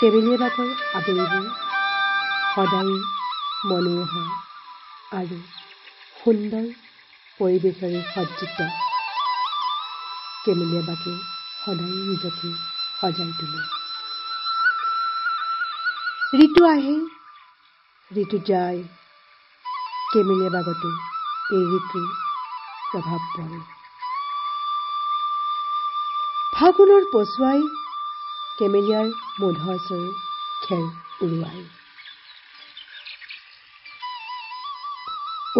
কেবেলিয়া বাগৰ আবেলিবোৰ সদায় মনোমোহা আৰু সুন্দৰ পৰিৱেশেৰে সজ্জিত। কেমেলিয়া বাগে সদায় নিজকে সজাই তোলে। ঋতু আহে, ঋতু যায়, কেমেলিয়া বাগতো এই ঋতুৰ প্ৰভাৱ পৰে। ফাগুনৰ পছুৱাই কেমেলিয়াৰ মধুচৰ খেৰ উৰুৱাই।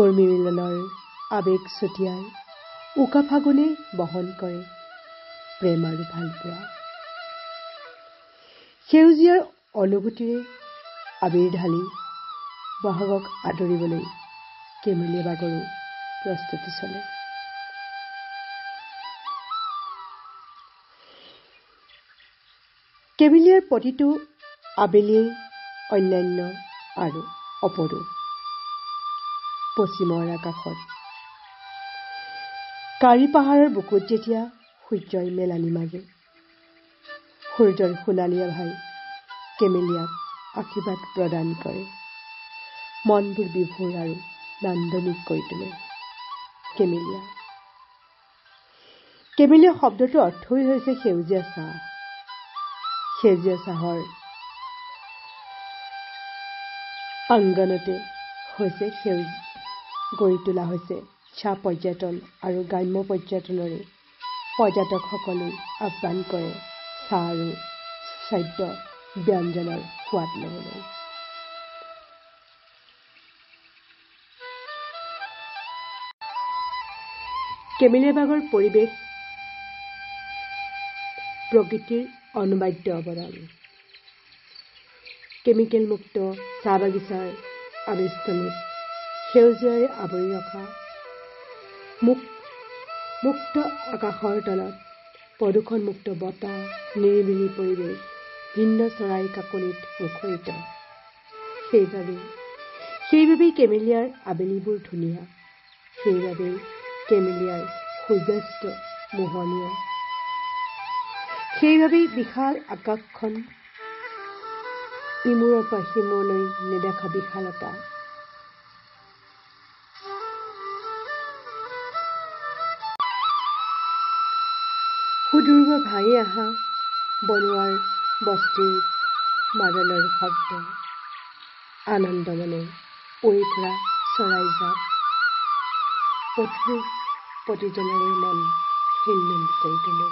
উৰ্মি মিলনৰ আবেগ ছটিয়াই উকা ফাগুনে বহন কৰে প্ৰেম আৰু ভালপোৱা। সেউজীয়াৰ অনুভূতিৰে আবিৰ ঢালি বহাগক আদৰিবলৈ কেমেলিয়া বাগৰো প্ৰস্তুতি চলে। কেমেলিয়াৰ প্ৰতিটো আবেলিয়েই অন্যান্য আৰু অপৰূপ। পশ্চিমৰ আকাশত কাৰি পাহাৰৰ বুকুত যেতিয়া সূৰ্যই মেলানি মাগে, সূৰ্যৰ সোণালী আভাই কেমেলিয়াক আশীৰ্বাদ প্ৰদান কৰে। মনবোৰ বিভোৰ আৰু নান্দনিক কৰি তোলে কেমেলিয়া। কেমেলিয়া শব্দটোৰ অৰ্থই হৈছে সেউজীয়া চাহ। সেউজীয়া চাহৰ আংগনতে হৈছে সেউজ গঢ়ি তোলা হৈছে চাহ পৰ্যটন আৰু গ্ৰাম্য পৰ্যটনৰে পৰ্যটকসকলে আহ্বান কৰে চাহ আৰু খাদ্য ব্যঞ্জনৰ সোৱাদ ল'বলৈ। কেমেলিয়া বাগৰ পৰিৱেশ প্ৰকৃতিৰ অনবদ্য অৱদান। কেমিকেলমুক্ত চাহ বাগিচাৰ আবেষ্টনীত সেউজীয়াৰে আৱৰি ৰখা মুক্ত আকাশৰ তলত প্ৰদূষণমুক্ত বতাহ, নিৰিবিলি পৰিৱেশ, ভিন্ন চৰাই কাকলিত মুখৰিত। সেইবাবেই কেমেলিয়াৰ আবেলিবোৰ ধুনীয়া। সেইবাবেই কেমেলিয়াৰ সূৰ্যাস্ত মোহনীয়। সেইবাবেই বিশাল আকাশখন ইমূৰৰ পৰা সিমূৰলৈ নেদেখা বিশালতা। সুদূৰৰ ভাঙি অহা বনোৱাৰ বস্তিৰ মাদলৰ শব্দ, আনন্দ মনে উৰি ফুৰা চৰাই জাক প্ৰতিজনৰে মন হিলমিল কৰি তোলে।